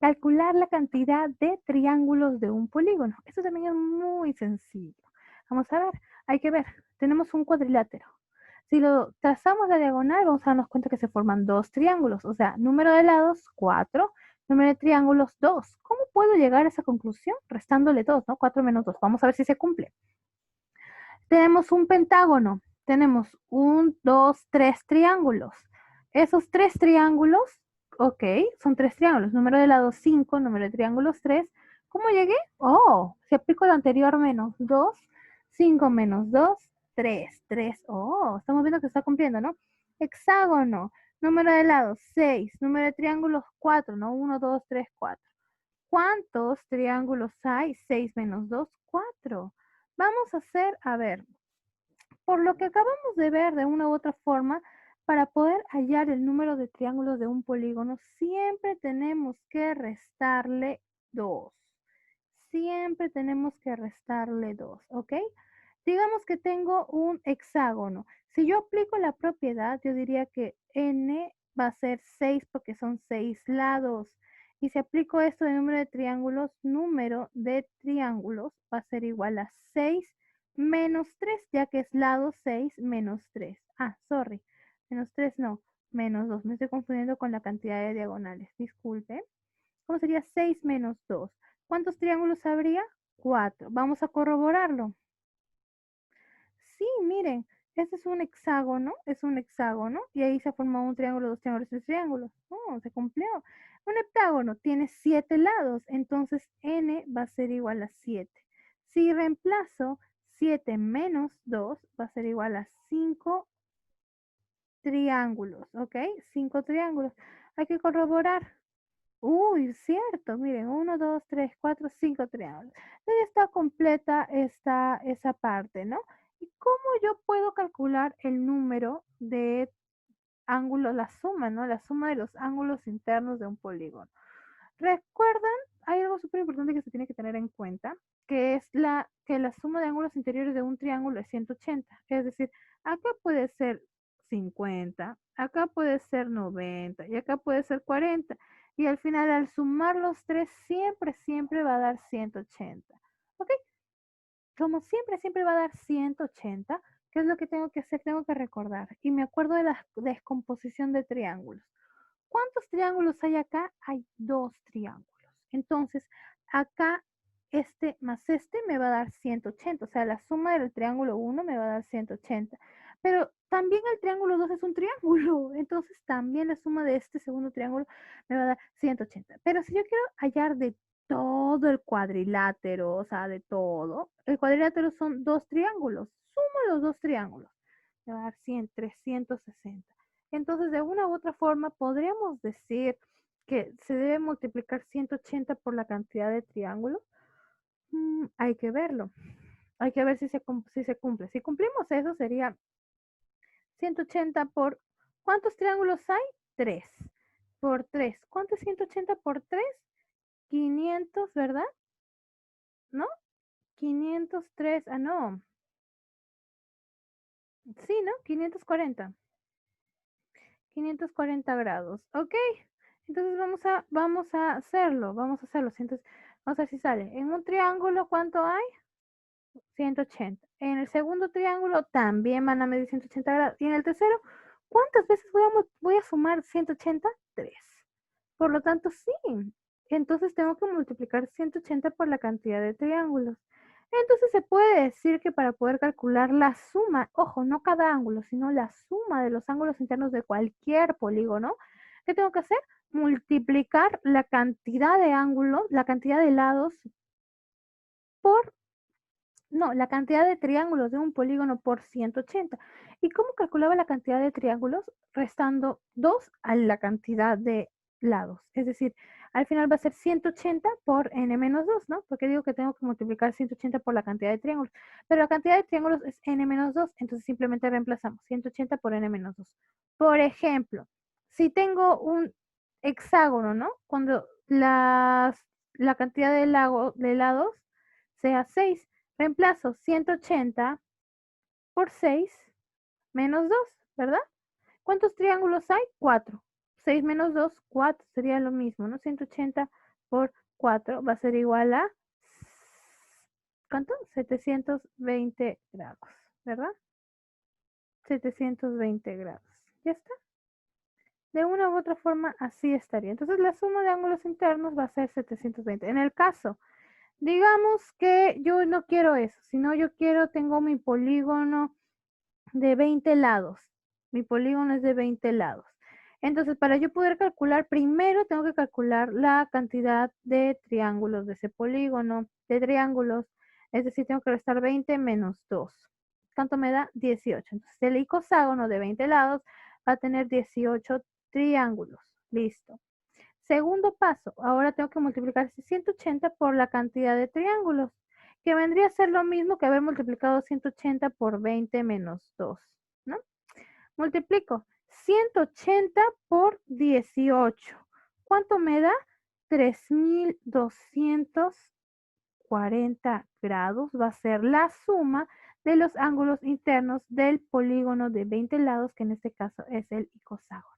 Calcular la cantidad de triángulos de un polígono. Esto también es muy sencillo. Vamos a ver, hay que ver. Tenemos un cuadrilátero. Si lo trazamos la diagonal, vamos a darnos cuenta que se forman dos triángulos. O sea, número de lados, 4. Número de triángulos, 2. ¿Cómo puedo llegar a esa conclusión? Restándole 2, ¿no? 4 menos 2. Vamos a ver si se cumple. Tenemos un pentágono. Tenemos 1, 2, 3 triángulos. Esos 3 triángulos, ok, son 3 triángulos. Número de lados 5, número de triángulos 3. ¿Cómo llegué? Oh, si aplico lo anterior menos 2, 5 menos 2, 3, 3. Oh, estamos viendo que está cumpliendo, ¿no? Hexágono, número de lados 6, número de triángulos 4, ¿no? 1, 2, 3, 4. ¿Cuántos triángulos hay? 6 menos 2, 4. Vamos a hacer, a ver, por lo que acabamos de ver de una u otra forma, para poder hallar el número de triángulos de un polígono, siempre tenemos que restarle 2. Siempre tenemos que restarle 2, ¿ok? Digamos que tengo un hexágono. Si yo aplico la propiedad, yo diría que n va a ser 6 porque son 6 lados. Y si aplico esto de número de triángulos va a ser igual a 6 menos 3, ya que es lado 6 menos 3. Ah, sorry, menos 3 no, menos 2. Me estoy confundiendo con la cantidad de diagonales, disculpe. ¿Cómo sería 6 menos 2? ¿Cuántos triángulos habría? 4. Vamos a corroborarlo. Sí, miren, este es un hexágono, y ahí se formó un triángulo, dos triángulos, tres triángulos. Oh, se cumplió. Un heptágono tiene 7 lados, entonces n va a ser igual a 7. Si reemplazo 7 menos 2, va a ser igual a 5 triángulos, ¿ok? 5 triángulos. Hay que corroborar. Uy, cierto, miren, 1, 2, 3, 4, 5 triángulos. Entonces está completa esa parte, ¿no? ¿Y cómo yo puedo calcular el número de ángulos, la suma, ¿no? La suma de los ángulos internos de un polígono. ¿Recuerdan? Hay algo súper importante que se tiene que tener en cuenta, que es que la suma de ángulos interiores de un triángulo es 180. Es decir, acá puede ser 50, acá puede ser 90 y acá puede ser 40. Y al final, al sumar los tres, siempre va a dar 180. ¿Ok? Como siempre va a dar 180, ¿qué es lo que tengo que hacer? Tengo que recordar. Y me acuerdo de la descomposición de triángulos. ¿Cuántos triángulos hay acá? Hay 2 triángulos. Entonces, acá este más este me va a dar 180. O sea, la suma del triángulo 1 me va a dar 180. Pero también el triángulo 2 es un triángulo. Entonces, también la suma de este segundo triángulo me va a dar 180. Pero si yo quiero hallar de todo el cuadrilátero, o sea, de todo, el cuadrilátero son 2 triángulos. Sumo los 2 triángulos. Me va a dar 100, 360. Entonces, de una u otra forma, podríamos decir que se debe multiplicar 180 por la cantidad de triángulos. Hay que verlo. Hay que ver si se cumple. Si cumplimos eso, sería 180 por... ¿Cuántos triángulos hay? 3. Por 3. ¿Cuánto es 180 por 3? 500, ¿verdad? ¿No? 503. Ah, no. Sí, ¿no? 540. 540 grados. Ok. Entonces vamos a hacerlo. Vamos a hacerlo. Entonces, vamos a ver si sale. En un triángulo, ¿cuánto hay? 180. En el segundo triángulo también van a medir 180 grados. Y en el tercero, ¿cuántas veces voy a sumar 180? 3. Por lo tanto, sí. Entonces tengo que multiplicar 180 por la cantidad de triángulos. Entonces se puede decir que para poder calcular la suma, ojo, no cada ángulo, sino la suma de los ángulos internos de cualquier polígono, ¿qué tengo que hacer? Multiplicar la cantidad de ángulos, la cantidad de lados por, no, la cantidad de triángulos de un polígono por 180. ¿Y cómo calculaba la cantidad de triángulos? Restando 2 a la cantidad de lados. Es decir, al final va a ser 180 por n menos 2, ¿no? Porque digo que tengo que multiplicar 180 por la cantidad de triángulos. Pero la cantidad de triángulos es n menos 2, entonces simplemente reemplazamos 180 por n menos 2. Por ejemplo, si tengo un hexágono, ¿no? Cuando la cantidad de lados sea 6, reemplazo 180 por 6 menos 2, ¿verdad? ¿Cuántos triángulos hay? 4. 6 menos 2, 4, sería lo mismo, ¿no? 180 por 4 va a ser igual a, ¿cuánto? 720 grados, ¿verdad? 720 grados. ¿Ya está? De una u otra forma, así estaría. Entonces, la suma de ángulos internos va a ser 720. En el caso, digamos que yo no quiero eso, sino yo tengo mi polígono de 20 lados. Mi polígono es de 20 lados. Entonces, para yo poder calcular, primero tengo que calcular la cantidad de triángulos de ese polígono, de triángulos. Es decir, tengo que restar 20 menos 2. ¿Cuánto me da? 18. Entonces, el icoságono de 20 lados va a tener 18 triángulos. Listo. Segundo paso, ahora tengo que multiplicar 180 por la cantidad de triángulos, que vendría a ser lo mismo que haber multiplicado 180 por 20 menos 2, ¿no? Multiplico 180 por 18. ¿Cuánto me da? 3240 grados va a ser la suma de los ángulos internos del polígono de 20 lados, que en este caso es el icoságono.